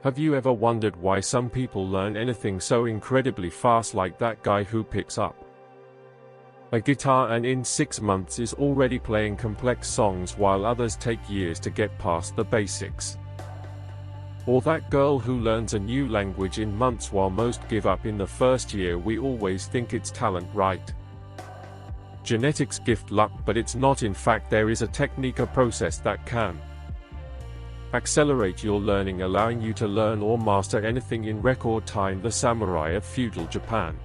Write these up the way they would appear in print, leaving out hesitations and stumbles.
Have you ever wondered why some people learn anything so incredibly fast, like that guy who picks up a guitar and in 6 months is already playing complex songs while others take years to get past the basics? Or that girl who learns a new language in months while most give up in the first year? We always think it's talent, right? Genetics, gift, luck, but it's not. In fact, there is a technique, a process that can accelerate your learning, allowing you to learn or master anything in record time. The samurai of feudal Japan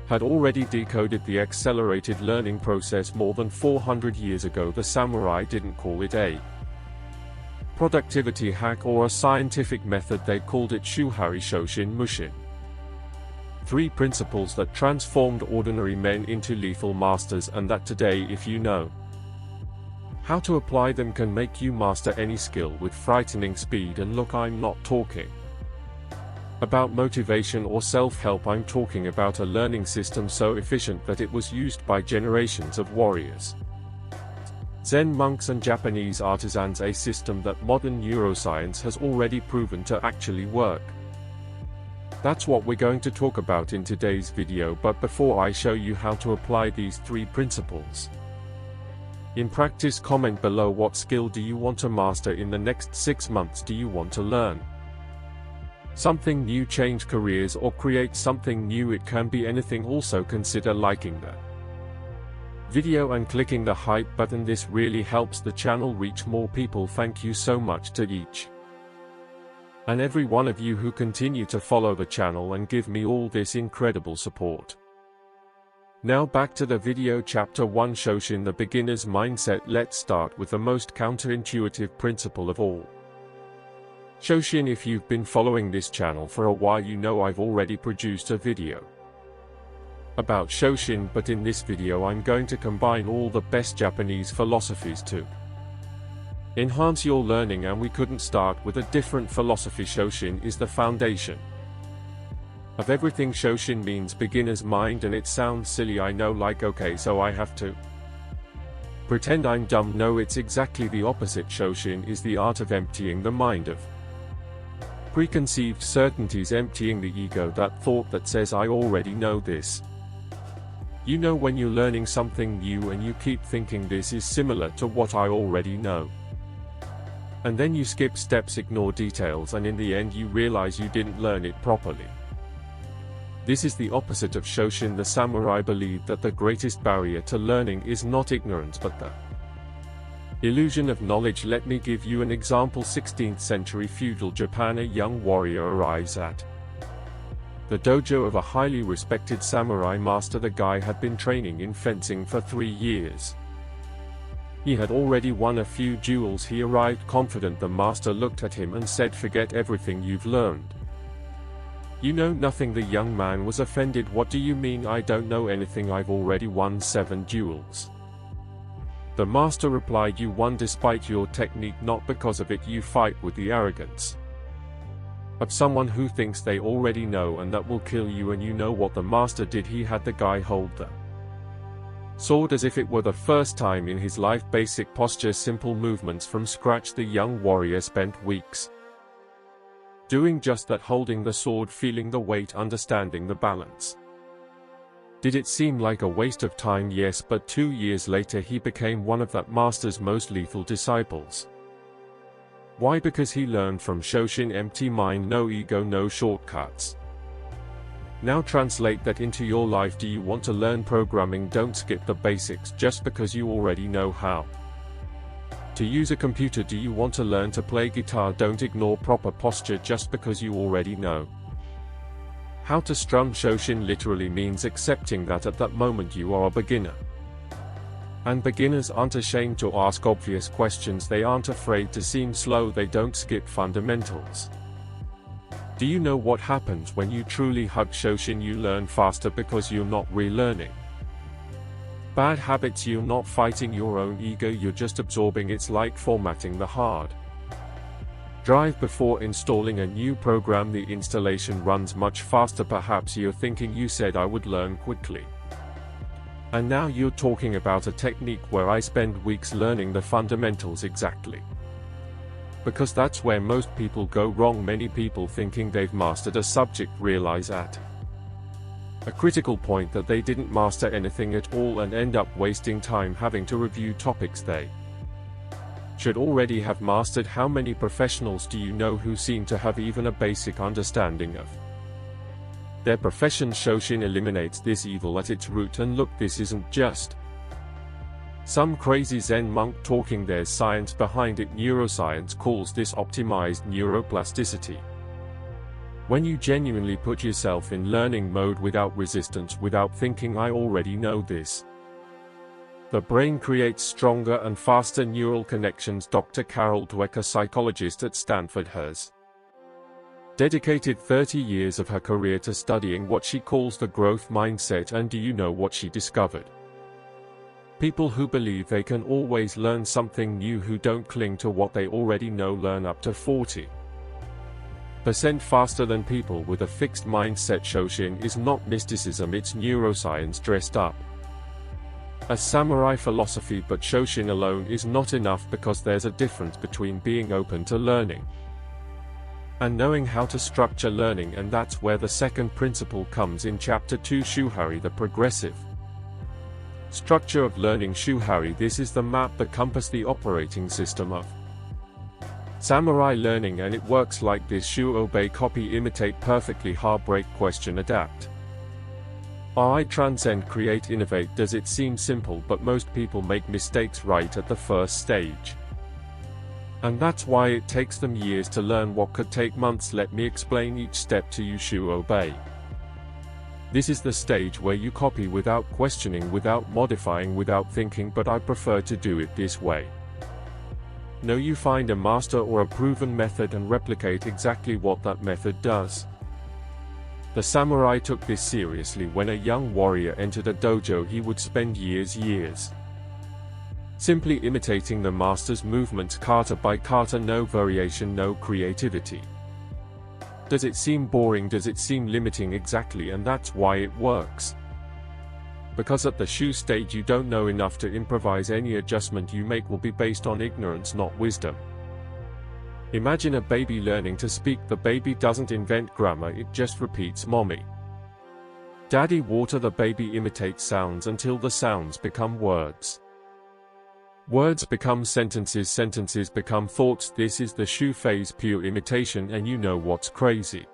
had already decoded the accelerated learning process more than 400 years ago. The samurai didn't call it a productivity hack or a scientific method. They called it Shuhari, Shoshin, Mushin. 3 principles that transformed ordinary men into lethal masters, and that today, if you know how to apply them, can make you master any skill with frightening speed. And look, I'm not talking about motivation or self-help. I'm talking about a learning system so efficient that it was used by generations of warriors, Zen monks and Japanese artisans, a system that modern neuroscience has already proven to actually work. That's what we're going to talk about in today's video. But before I show you how to apply these 3 principles in practice, comment below what skill do you want to master in the next 6 months. Do you want to learn something new, change careers, or create something new? It can be anything. Also consider liking the video and clicking the hype button. This really helps the channel reach more people. Thank you so much to each and every one of you who continue to follow the channel and give me all this incredible support. Now back to the video. Chapter 1, Shoshin, the beginner's mindset. Let's start with the most counterintuitive principle of all, Shoshin. If you've been following this channel for a while, you know I've already produced a video about Shoshin, but in this video I'm going to combine all the best Japanese philosophies to enhance your learning, and we couldn't start with a different philosophy. Shoshin is the foundation of everything. Shoshin means beginner's mind, and it sounds silly, I know, like okay, so I have to pretend I'm dumb. No, it's exactly the opposite. Shoshin is the art of emptying the mind of preconceived certainties, emptying the ego, that thought that says I already know this. You know, when you're learning something new and you keep thinking this is similar to what I already know, and then you skip steps, ignore details, and in the end you realize you didn't learn it properly. This is the opposite of Shoshin. The samurai believed that the greatest barrier to learning is not ignorance but the illusion of knowledge. Let me give you an example. 16th century feudal Japan. A young warrior arrives at the dojo of a highly respected samurai master. The guy had been training in fencing for 3 years. He had already won a few duels. He arrived confident. The master looked at him and said, "Forget everything you've learned. You know nothing." The young man was offended. "What do you mean? I don't know anything. I've already won 7 duels." The master replied, "You won despite your technique, not because of it. You fight with the arrogance of someone who thinks they already know, and that will kill you." And you know what the master did? He had the guy hold the sword as if it were the first time in his life. Basic posture, simple movements from scratch. The young warrior spent weeks doing just that, holding the sword, feeling the weight, understanding the balance. Did it seem like a waste of time? Yes, but 2 years later he became one of that master's most lethal disciples. Why? Because he learned from Shoshin. Empty mind, no ego, no shortcuts. Now translate that into your life. Do you want to learn programming? Don't skip the basics just because you already know how to use a computer. Do you want to learn to play guitar? Don't ignore proper posture just because you already know how to strum. Shoshin literally means accepting that at that moment you are a beginner. And beginners aren't ashamed to ask obvious questions. They aren't afraid to seem slow. They don't skip fundamentals. Do you know what happens when you truly hug Shoshin? You learn faster because you're not relearning bad habits. You're not fighting your own ego, you're just absorbing. It's like formatting the hard drive before installing a new program. The installation runs much faster. Perhaps you're thinking, "You said I would learn quickly, and now you're talking about a technique where I spend weeks learning the fundamentals." Exactly. Because that's where most people go wrong. Many people thinking they've mastered a subject realize at a critical point that they didn't master anything at all and end up wasting time having to review topics they should already have mastered. How many professionals do you know who seem to have even a basic understanding of their profession? Shoshin eliminates this evil at its root. And look, this isn't just some crazy Zen monk talking. There's science behind it. Neuroscience calls this optimized neuroplasticity. When you genuinely put yourself in learning mode without resistance, without thinking I already know this, the brain creates stronger and faster neural connections. Dr. Carol Dweck, a psychologist at Stanford, has dedicated 30 years of her career to studying what she calls the growth mindset. And do you know what she discovered? People who believe they can always learn something new, who don't cling to what they already know, learn up to 40% faster than people with a fixed mindset. Shoshin is not mysticism, it's neuroscience dressed up as samurai philosophy. But Shoshin alone is not enough, because there's a difference between being open to learning and knowing how to structure learning. And that's where the second principle comes in Chapter 2, Shuhari, the progressive structure of learning. Shuhari, this is the map, the compass, the operating system of samurai learning, and it works like this: Shu, obey, copy, imitate, perfectly, heartbreak, question, adapt. I transcend, create, innovate. Does it seem simple? But most people make mistakes right at the first stage. And that's why it takes them years to learn what could take months. Let me explain each step to you. Shu, obey. This is the stage where you copy without questioning, without modifying, without thinking, but I prefer to do it this way. No, you find a master or a proven method and replicate exactly what that method does. The samurai took this seriously. When a young warrior entered a dojo, he would spend years simply imitating the master's movements, kata by kata, no variation, no creativity. Does it seem boring? Does it seem limiting? Exactly, and that's why it works. Because at the Shu stage you don't know enough to improvise. Any adjustment you make will be based on ignorance, not wisdom. Imagine a baby learning to speak. The baby doesn't invent grammar, it just repeats mommy, daddy, water. The baby imitates sounds until the sounds become words. Words become sentences, sentences become thoughts. This is the Shu phase, pure imitation. And you know what's crazy?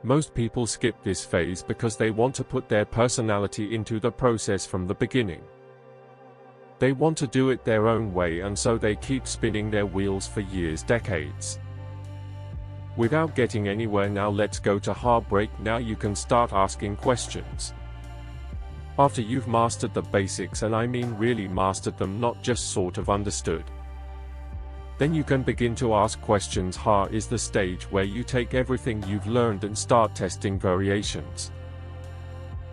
Most people skip this phase because they want to put their personality into the process from the beginning. They want to do it their own way, and so they keep spinning their wheels for years, decades, without getting anywhere. Now let's go to heartbreak. Now you can start asking questions. After you've mastered the basics, and I mean really mastered them, not just sort of understood, then you can begin to ask questions. Ha is the stage where you take everything you've learned and start testing variations.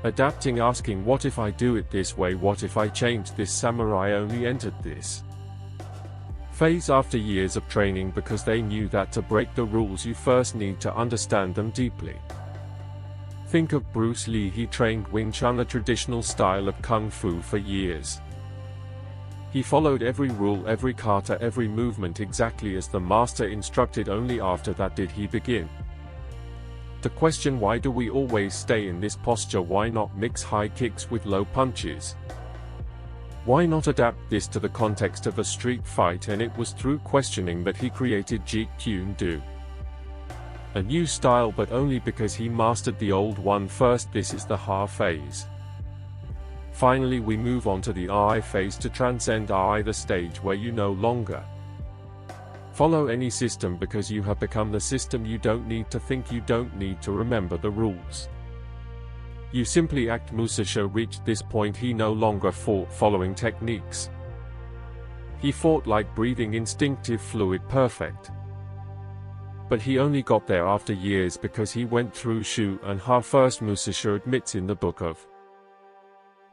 Adapting, asking, what if I do it this way? What if I change this? Samurai only entered this phase after years of training because they knew that to break the rules you first need to understand them deeply. Think of Bruce Lee. He trained Wing Chun, a traditional style of Kung Fu, for years. He followed every rule, every kata, every movement exactly as the master instructed. Only after that did he begin to question, why do we always stay in this posture? Why not mix high kicks with low punches? Why not adapt this to the context of a street fight? And it was through questioning that he created Jeet Kune Do, a new style, but only because he mastered the old one first. This is the Ha phase. Finally we move on to the I phase, to transcend I, the stage where you no longer follow any system because you have become the system. You don't need to think, you don't need to remember the rules. You simply act. Mushin reached this point. He no longer fought following techniques. He fought like breathing, instinctive, fluid, perfect. But he only got there after years because he went through Shu and Ha first. Mushin admits in the Book of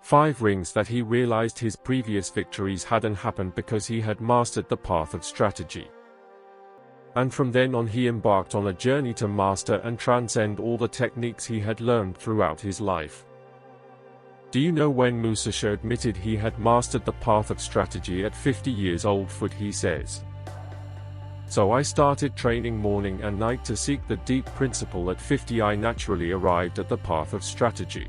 5 Rings that he realized his previous victories hadn't happened because he had mastered the path of strategy. And from then on he embarked on a journey to master and transcend all the techniques he had learned throughout his life. Do you know when Mushin admitted he had mastered the path of strategy? At 50 years old. He says, So I started training morning and night to seek the deep principle. At 50 I naturally arrived at the path of strategy.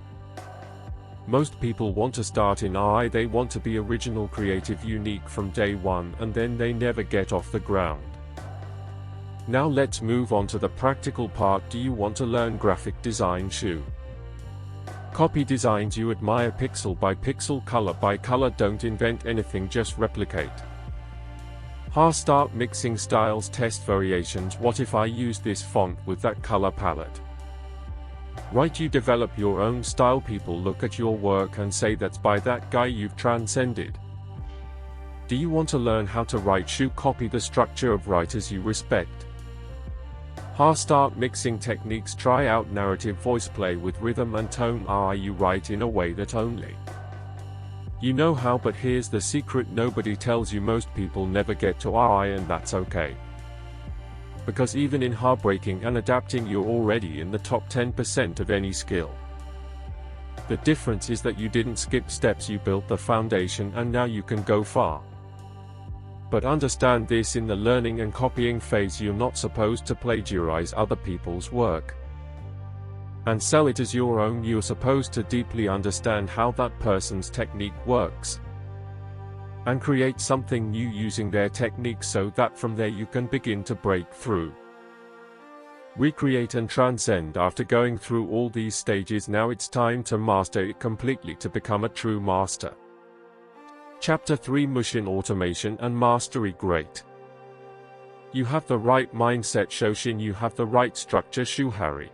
Most people want to start in AI, they want to be original, creative, unique from day one, and then they never get off the ground. Now let's move on to the practical part. Do you want to learn graphic design? Copy designs you admire pixel by pixel, color by color. Don't invent anything, just replicate. Start mixing styles, test variations. What if I use this font with that color palette? Right, you develop your own style. People look at your work and say, that's by that guy, you've transcended. Do you want to learn how to write? Copy the structure of writers you respect. Start mixing techniques. Try out narrative, voice, play with rhythm and tone. You write in a way that only you know how, but here's the secret nobody tells you. Most people never get to AI, and that's okay. Because even in heartbreaking and adapting, you're already in the top 10% of any skill. The difference is that you didn't skip steps, you built the foundation, and now you can go far. But understand this, in the learning and copying phase, you're not supposed to plagiarize other people's work and sell it as your own. You're supposed to deeply understand how that person's technique works and create something new using their technique, so that from there you can begin to break through, recreate and transcend. After going through all these stages, now it's time to master it completely, to become a true master. Chapter 3: Mushin, Automation and Mastery. Great. You have the right mindset, Shoshin. You have the right structure, Shuhari.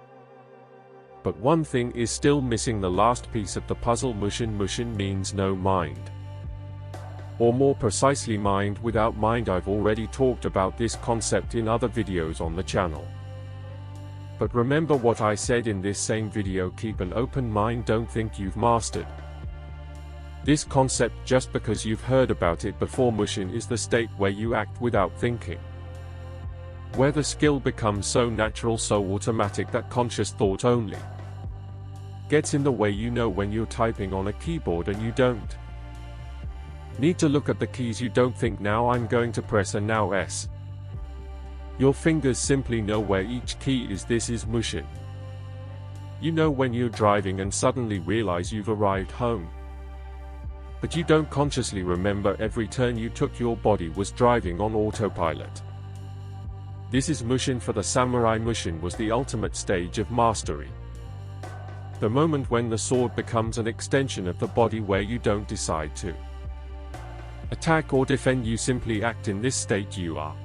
But one thing is still missing, the last piece of the puzzle, Mushin. Mushin means no mind. Or more precisely, mind without mind. I've already talked about this concept in other videos on the channel. But remember what I said in this same video: keep an open mind, don't think you've mastered this concept just because you've heard about it before. Mushin is the state where you act without thinking, where the skill becomes so natural, so automatic, that conscious thought only gets in the way. You know when you're typing on a keyboard and you don't need to look at the keys. You don't think, now I'm going to press a now S. Your fingers simply know where each key is. This is Mushin. You know when you're driving and suddenly realize you've arrived home, but you don't consciously remember every turn you took. Your body was driving on autopilot. This is Mushin for the samurai. Mushin was the ultimate stage of mastery. The moment when the sword becomes an extension of the body, where you don't decide to attack or defend, you simply act. In this state you are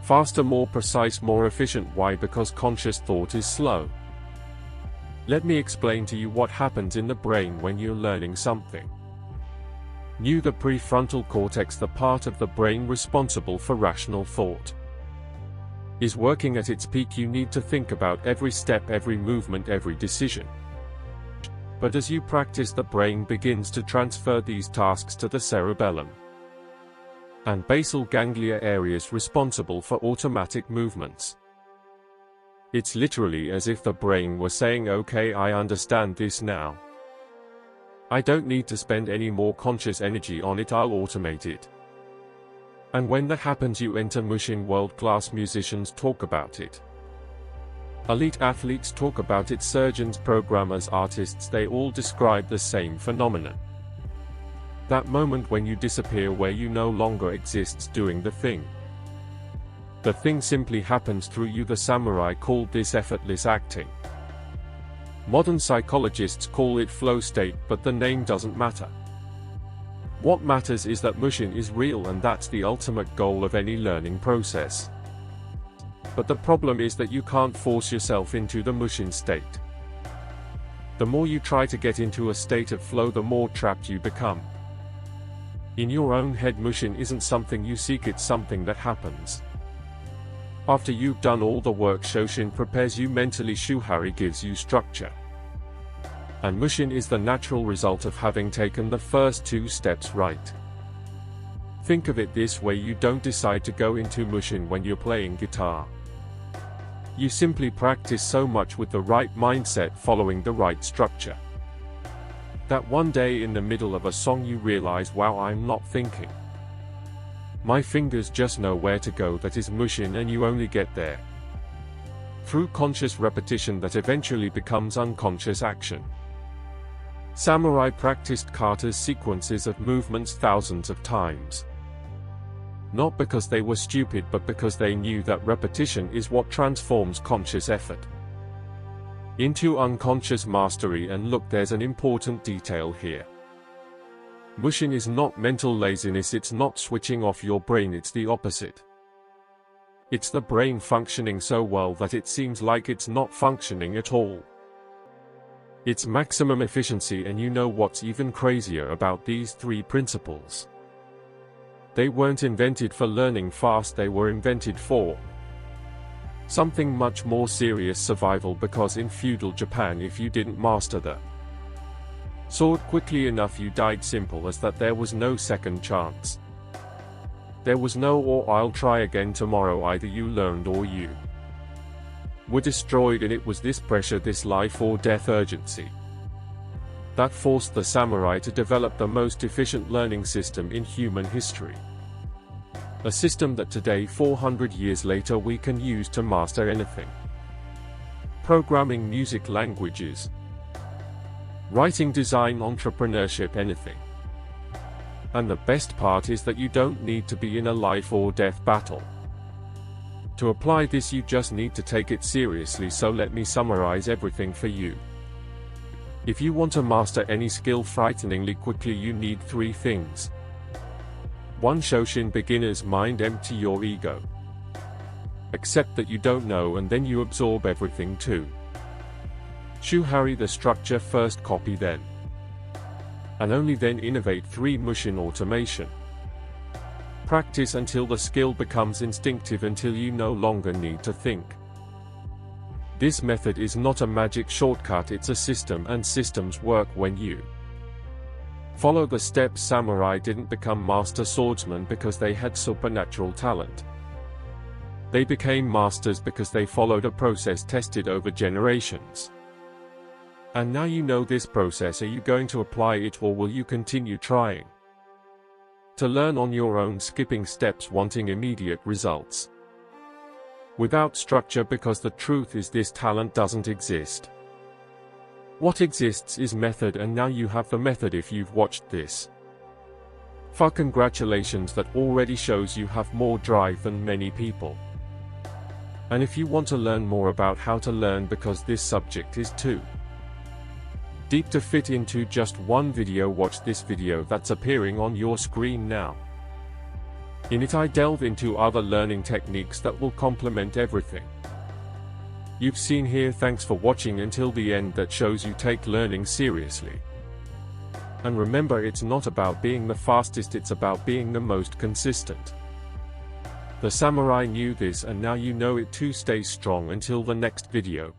faster, more precise, more efficient. Why? Because conscious thought is slow. Let me explain to you what happens in the brain when you're learning something new. The prefrontal cortex, the part of the brain responsible for rational thought, is working at its peak. You need to think about every step, every movement, every decision. But as you practice, the brain begins to transfer these tasks to the cerebellum and basal ganglia, areas responsible for automatic movements. It's literally as if the brain were saying, okay, I understand this now. I don't need to spend any more conscious energy on it, I'll automate it. And when that happens, you enter Mushin. World-class musicians talk about it. Elite athletes talk about it. Surgeons, programmers, artists, they all describe the same phenomenon. That moment when you disappear, where you no longer exist doing the thing. The thing simply happens through you. The samurai called this effortless acting. Modern psychologists call it flow state, but the name doesn't matter. What matters is that Mushin is real, and that's the ultimate goal of any learning process. But the problem is that you can't force yourself into the Mushin state. The more you try to get into a state of flow, the more trapped you become. In your own head, Mushin isn't something you seek, it's something that happens. After you've done all the work, Shoshin prepares you mentally, Shuhari gives you structure. And Mushin is the natural result of having taken the first two steps right. Think of it this way: you don't decide to go into Mushin when you're playing guitar. You simply practice so much with the right mindset, following the right structure, that one day in the middle of a song you realize, wow, I'm not thinking. My fingers just know where to go, that is Mushin, and you only get there through conscious repetition that eventually becomes unconscious action. Samurai practiced kata's sequences of movements thousands of times. Not because they were stupid, but because they knew that repetition is what transforms conscious effort into unconscious mastery. And look, there's an important detail here. Mushin is not mental laziness, it's not switching off your brain, it's the opposite. It's the brain functioning so well that it seems like it's not functioning at all. It's maximum efficiency. And you know what's even crazier about these three principles? They weren't invented for learning fast, they were invented for something much more serious: survival. Because in feudal Japan, if you didn't master the sword quickly enough, you died. Simple as that. There was no second chance. There was no "or I'll try again tomorrow." Either you learned or you were destroyed. And it was this pressure, this life or death urgency, that forced the samurai to develop the most efficient learning system in human history. A system that today, 400 years later, we can use to master anything. Programming, music, languages, writing, design, entrepreneurship, anything. And the best part is that you don't need to be in a life or death battle to apply this, you just need to take it seriously. So let me summarize everything for you. If you want to master any skill frighteningly quickly, you need three things. 1. Shoshin, beginner's mind. Empty your ego. Accept that you don't know, and then you absorb everything. 2. Shuhari, the structure. First copy, then and only then innovate. 3. Mushin, automation. Practice until the skill becomes instinctive, until you no longer need to think. This method is not a magic shortcut, it's a system, and systems work when you follow the steps. Samurai didn't become master swordsmen because they had supernatural talent. They became masters because they followed a process tested over generations. And now you know this process. Are you going to apply it, or will you continue trying to learn on your own, skipping steps, wanting immediate results without structure? Because the truth is, this talent doesn't exist. What exists is method, and now you have the method if you've watched this. Congratulations, that already shows you have more drive than many people. And if you want to learn more about how to learn, because this subject is too deep to fit into just one video, watch this video that's appearing on your screen now. In it I delve into other learning techniques that will complement everything you've seen here. Thanks for watching until the end. That shows you take learning seriously. And remember, it's not about being the fastest, it's about being the most consistent. The samurai knew this, and now you know it too. Stay strong until the next video.